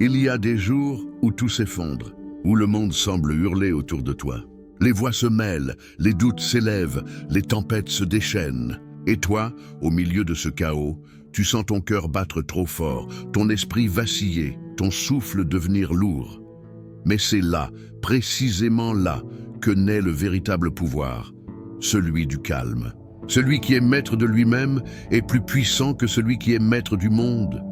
Il y a des jours où tout s'effondre, où le monde semble hurler autour de toi. Les voix se mêlent, les doutes s'élèvent, les tempêtes se déchaînent. Et toi, au milieu de ce chaos, tu sens ton cœur battre trop fort, ton esprit vaciller, ton souffle devenir lourd. Mais c'est là, précisément là, que naît le véritable pouvoir, celui du calme. Celui qui est maître de lui-même est plus puissant que celui qui est maître du monde.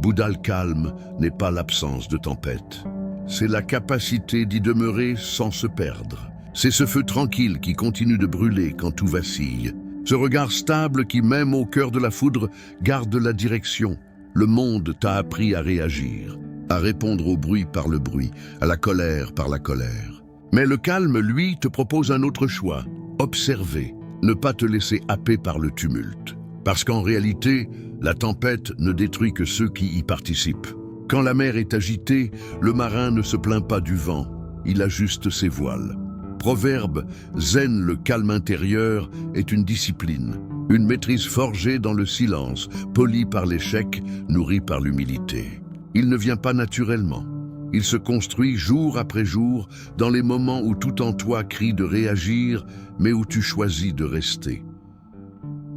Bouddha le calme n'est pas l'absence de tempête. C'est la capacité d'y demeurer sans se perdre. C'est ce feu tranquille qui continue de brûler quand tout vacille. Ce regard stable qui, même au cœur de la foudre, garde la direction. Le monde t'a appris à réagir, à répondre au bruit par le bruit, à la colère par la colère. Mais le calme, lui, te propose un autre choix. Observer, ne pas te laisser happer par le tumulte. Parce qu'en réalité, la tempête ne détruit que ceux qui y participent. Quand la mer est agitée, le marin ne se plaint pas du vent, il ajuste ses voiles. Proverbe, zen, le calme intérieur, est une discipline, une maîtrise forgée dans le silence, polie par l'échec, nourrie par l'humilité. Il ne vient pas naturellement. Il se construit jour après jour dans les moments où tout en toi crie de réagir, mais où tu choisis de rester.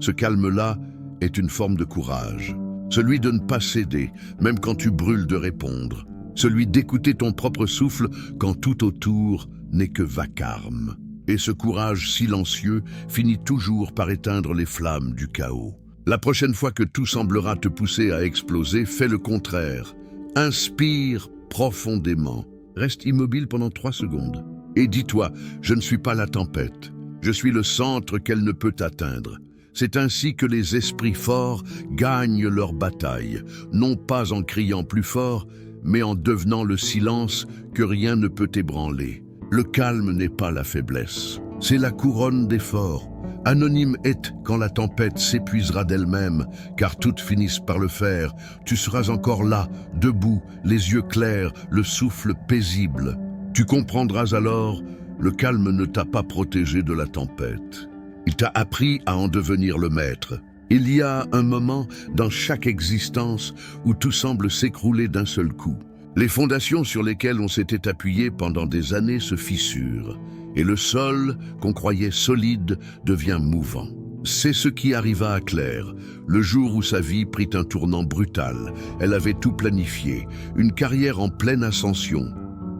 Ce calme-là est une forme de courage. Celui de ne pas céder, même quand tu brûles de répondre. Celui d'écouter ton propre souffle quand tout autour n'est que vacarme. Et ce courage silencieux finit toujours par éteindre les flammes du chaos. La prochaine fois que tout semblera te pousser à exploser, fais le contraire. Inspire profondément. Reste immobile pendant 3 secondes. Et dis-toi, je ne suis pas la tempête. Je suis le centre qu'elle ne peut atteindre. C'est ainsi que les esprits forts gagnent leur bataille, non pas en criant plus fort, mais en devenant le silence que rien ne peut ébranler. Le calme n'est pas la faiblesse, c'est la couronne des forts. Anonyme est quand la tempête s'épuisera d'elle-même, car toutes finissent par le faire. Tu seras encore là, debout, les yeux clairs, le souffle paisible. Tu comprendras alors, le calme ne t'a pas protégé de la tempête. Il t'a appris à en devenir le maître. Il y a un moment dans chaque existence où tout semble s'écrouler d'un seul coup. Les fondations sur lesquelles on s'était appuyé pendant des années se fissurent, et le sol, qu'on croyait solide, devient mouvant. C'est ce qui arriva à Claire, le jour où sa vie prit un tournant brutal. Elle avait tout planifié, une carrière en pleine ascension,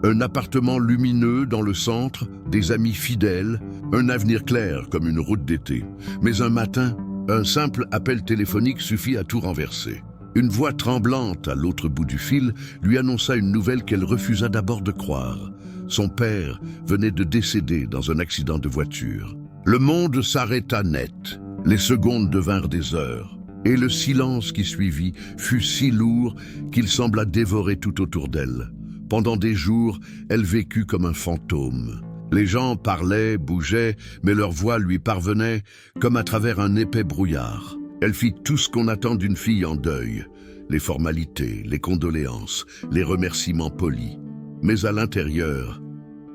un appartement lumineux dans le centre, des amis fidèles, un avenir clair comme une route d'été. Mais un matin, un simple appel téléphonique suffit à tout renverser. Une voix tremblante à l'autre bout du fil lui annonça une nouvelle qu'elle refusa d'abord de croire. Son père venait de décéder dans un accident de voiture. Le monde s'arrêta net. Les secondes devinrent des heures. Et le silence qui suivit fut si lourd qu'il sembla dévorer tout autour d'elle. Pendant des jours, elle vécut comme un fantôme. Les gens parlaient, bougeaient, mais leur voix lui parvenait comme à travers un épais brouillard. Elle fit tout ce qu'on attend d'une fille en deuil, les formalités, les condoléances, les remerciements polis. Mais à l'intérieur,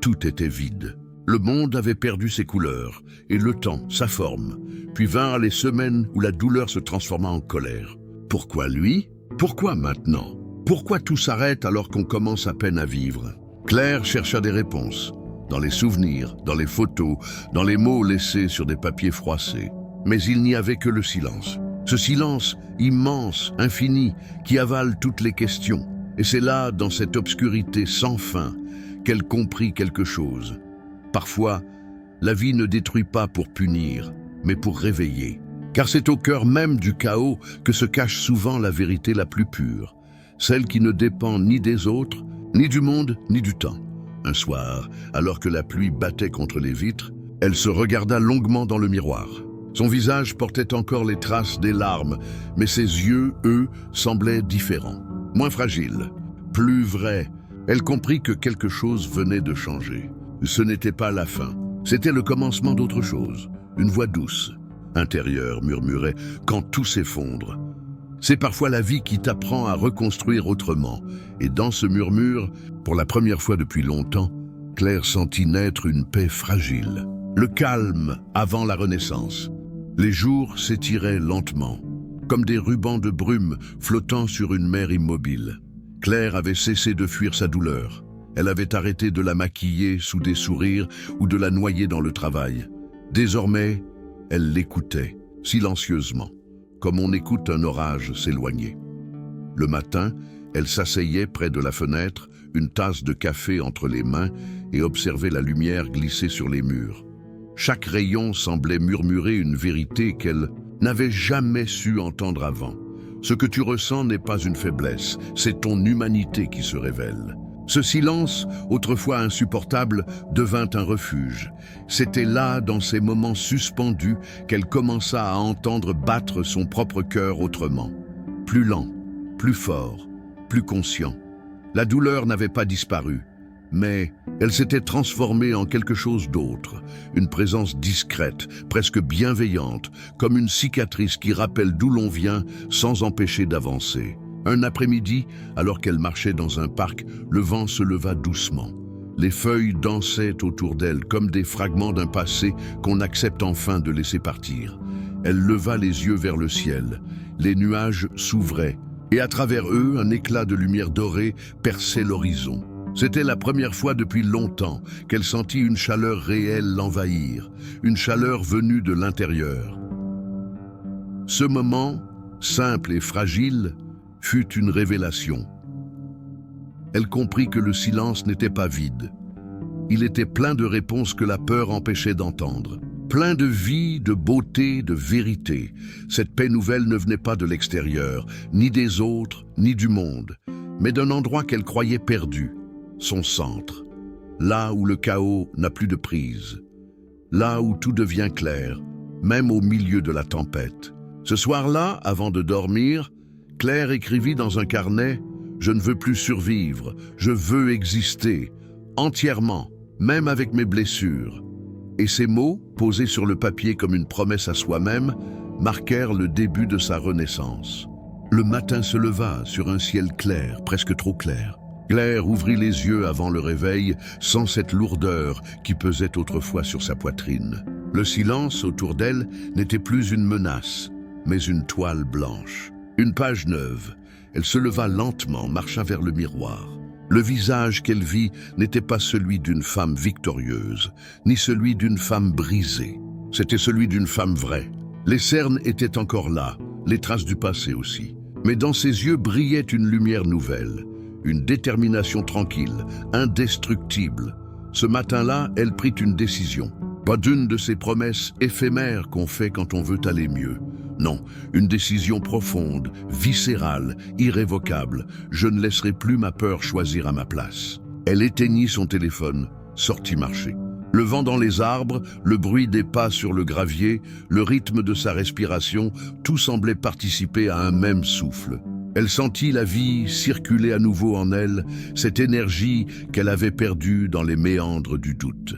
tout était vide. Le monde avait perdu ses couleurs, et le temps, sa forme. Puis vinrent les semaines où la douleur se transforma en colère. Pourquoi lui? Pourquoi maintenant? Pourquoi tout s'arrête alors qu'on commence à peine à vivre? Claire chercha des réponses, dans les souvenirs, dans les photos, dans les mots laissés sur des papiers froissés. Mais il n'y avait que le silence. Ce silence immense, infini, qui avale toutes les questions. Et c'est là, dans cette obscurité sans fin, qu'elle comprit quelque chose. Parfois, la vie ne détruit pas pour punir, mais pour réveiller. Car c'est au cœur même du chaos que se cache souvent la vérité la plus pure. Celle qui ne dépend ni des autres, ni du monde, ni du temps. Un soir, alors que la pluie battait contre les vitres, elle se regarda longuement dans le miroir. Son visage portait encore les traces des larmes, mais ses yeux, eux, semblaient différents, moins fragiles, plus vrais. Elle comprit que quelque chose venait de changer. Ce n'était pas la fin, c'était le commencement d'autre chose. Une voix douce, intérieure, murmurait « Quand tout s'effondre ». C'est parfois la vie qui t'apprend à reconstruire autrement. Et dans ce murmure, pour la première fois depuis longtemps, Claire sentit naître une paix fragile. Le calme avant la renaissance. Les jours s'étiraient lentement, comme des rubans de brume flottant sur une mer immobile. Claire avait cessé de fuir sa douleur. Elle avait arrêté de la maquiller sous des sourires ou de la noyer dans le travail. Désormais, elle l'écoutait, silencieusement, comme on écoute un orage s'éloigner. Le matin, elle s'asseyait près de la fenêtre, une tasse de café entre les mains, et observait la lumière glisser sur les murs. Chaque rayon semblait murmurer une vérité qu'elle n'avait jamais su entendre avant. Ce que tu ressens n'est pas une faiblesse, c'est ton humanité qui se révèle. Ce silence, autrefois insupportable, devint un refuge. C'était là, dans ces moments suspendus, qu'elle commença à entendre battre son propre cœur autrement. Plus lent, plus fort, plus conscient. La douleur n'avait pas disparu, mais elle s'était transformée en quelque chose d'autre, une présence discrète, presque bienveillante, comme une cicatrice qui rappelle d'où l'on vient sans empêcher d'avancer. Un après-midi, alors qu'elle marchait dans un parc, le vent se leva doucement. Les feuilles dansaient autour d'elle comme des fragments d'un passé qu'on accepte enfin de laisser partir. Elle leva les yeux vers le ciel. Les nuages s'ouvraient, et à travers eux, un éclat de lumière dorée perçait l'horizon. C'était la première fois depuis longtemps qu'elle sentit une chaleur réelle l'envahir, une chaleur venue de l'intérieur. Ce moment, simple et fragile, fut une révélation. Elle comprit que le silence n'était pas vide. Il était plein de réponses que la peur empêchait d'entendre. Plein de vie, de beauté, de vérité. Cette paix nouvelle ne venait pas de l'extérieur, ni des autres, ni du monde, mais d'un endroit qu'elle croyait perdu, son centre. Là où le chaos n'a plus de prise. Là où tout devient clair, même au milieu de la tempête. Ce soir-là, avant de dormir, Claire écrivit dans un carnet « Je ne veux plus survivre, je veux exister, entièrement, même avec mes blessures ». Et ces mots, posés sur le papier comme une promesse à soi-même, marquèrent le début de sa renaissance. Le matin se leva sur un ciel clair, presque trop clair. Claire ouvrit les yeux avant le réveil, sans cette lourdeur qui pesait autrefois sur sa poitrine. Le silence autour d'elle n'était plus une menace, mais une toile blanche. Une page neuve. Elle se leva lentement, marcha vers le miroir. Le visage qu'elle vit n'était pas celui d'une femme victorieuse, ni celui d'une femme brisée. C'était celui d'une femme vraie. Les cernes étaient encore là, les traces du passé aussi. Mais dans ses yeux brillait une lumière nouvelle, une détermination tranquille, indestructible. Ce matin-là, elle prit une décision. Pas d'une de ces promesses éphémères qu'on fait quand on veut aller mieux. Non, une décision profonde, viscérale, irrévocable. Je ne laisserai plus ma peur choisir à ma place. Elle éteignit son téléphone, sortit marcher. Le vent dans les arbres, le bruit des pas sur le gravier, le rythme de sa respiration, tout semblait participer à un même souffle. Elle sentit la vie circuler à nouveau en elle, cette énergie qu'elle avait perdue dans les méandres du doute.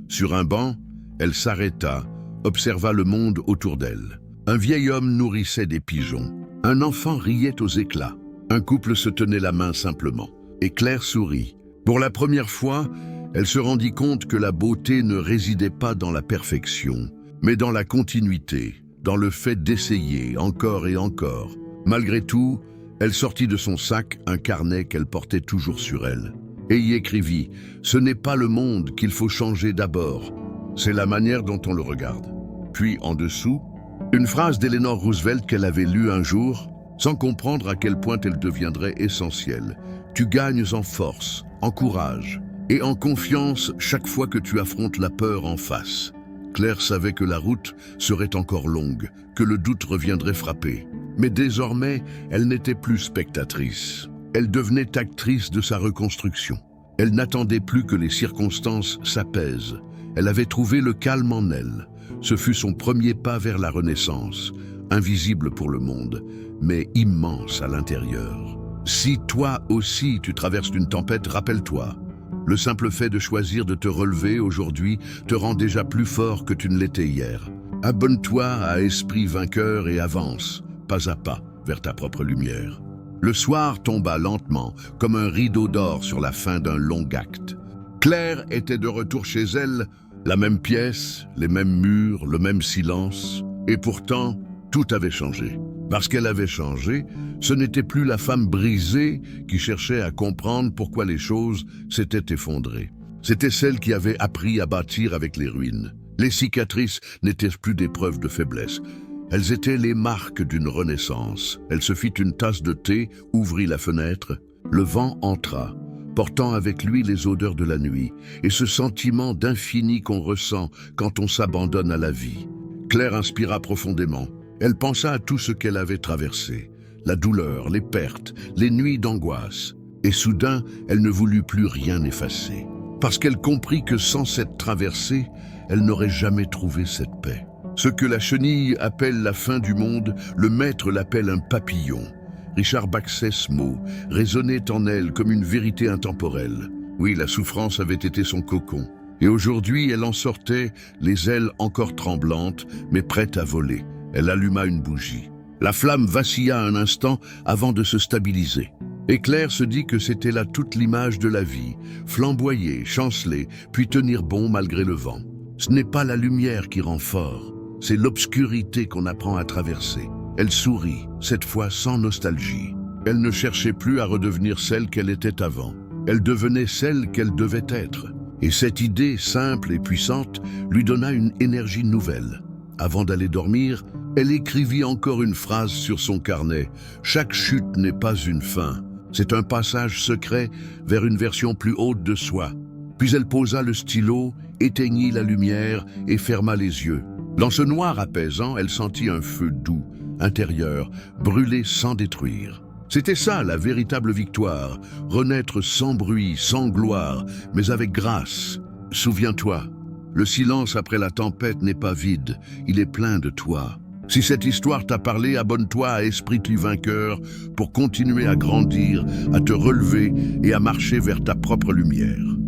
Sur un banc, elle s'arrêta, observa le monde autour d'elle. Un vieil homme nourrissait des pigeons. Un enfant riait aux éclats. Un couple se tenait la main simplement. Et Claire sourit. Pour la première fois, elle se rendit compte que la beauté ne résidait pas dans la perfection, mais dans la continuité, dans le fait d'essayer encore et encore. Malgré tout, elle sortit de son sac un carnet qu'elle portait toujours sur elle. Et y écrivit « Ce n'est pas le monde qu'il faut changer d'abord, c'est la manière dont on le regarde. » Puis en dessous, une phrase d'Eleanor Roosevelt qu'elle avait lue un jour, sans comprendre à quel point elle deviendrait essentielle. « Tu gagnes en force, en courage et en confiance chaque fois que tu affrontes la peur en face. » Claire savait que la route serait encore longue, que le doute reviendrait frapper. Mais désormais, elle n'était plus spectatrice. Elle devenait actrice de sa reconstruction. Elle n'attendait plus que les circonstances s'apaisent. Elle avait trouvé le calme en elle. Ce fut son premier pas vers la renaissance, invisible pour le monde, mais immense à l'intérieur. Si toi aussi tu traverses une tempête, rappelle-toi. Le simple fait de choisir de te relever aujourd'hui te rend déjà plus fort que tu ne l'étais hier. Abonne-toi à esprit vainqueur et avance, pas à pas, vers ta propre lumière. Le soir tomba lentement, comme un rideau d'or sur la fin d'un long acte. Claire était de retour chez elle, la même pièce, les mêmes murs, le même silence. Et pourtant, tout avait changé. Parce qu'elle avait changé, ce n'était plus la femme brisée qui cherchait à comprendre pourquoi les choses s'étaient effondrées. C'était celle qui avait appris à bâtir avec les ruines. Les cicatrices n'étaient plus des preuves de faiblesse. Elles étaient les marques d'une renaissance. Elle se fit une tasse de thé, ouvrit la fenêtre. Le vent entra, portant avec lui les odeurs de la nuit et ce sentiment d'infini qu'on ressent quand on s'abandonne à la vie. Claire inspira profondément. Elle pensa à tout ce qu'elle avait traversé, la douleur, les pertes, les nuits d'angoisse. Et soudain, elle ne voulut plus rien effacer. Parce qu'elle comprit que sans cette traversée, elle n'aurait jamais trouvé cette paix. Ce que la chenille appelle la fin du monde, le maître l'appelle un papillon. Richard Baxès mot résonnait en elle comme une vérité intemporelle. Oui, la souffrance avait été son cocon. Et aujourd'hui, elle en sortait, les ailes encore tremblantes, mais prête à voler. Elle alluma une bougie. La flamme vacilla un instant avant de se stabiliser. Et Claire se dit que c'était là toute l'image de la vie, flamboyer, chanceler, puis tenir bon malgré le vent. Ce n'est pas la lumière qui rend fort, c'est l'obscurité qu'on apprend à traverser. Elle sourit, cette fois sans nostalgie. Elle ne cherchait plus à redevenir celle qu'elle était avant. Elle devenait celle qu'elle devait être. Et cette idée simple et puissante lui donna une énergie nouvelle. Avant d'aller dormir, elle écrivit encore une phrase sur son carnet. Chaque chute n'est pas une fin. C'est un passage secret vers une version plus haute de soi. Puis elle posa le stylo, éteignit la lumière et ferma les yeux. Dans ce noir apaisant, elle sentit un feu doux, intérieur, brûler sans détruire. C'était ça la véritable victoire, renaître sans bruit, sans gloire, mais avec grâce. Souviens-toi, le silence après la tempête n'est pas vide, il est plein de toi. Si cette histoire t'a parlé, abonne-toi à Esprit du Vainqueur pour continuer à grandir, à te relever et à marcher vers ta propre lumière.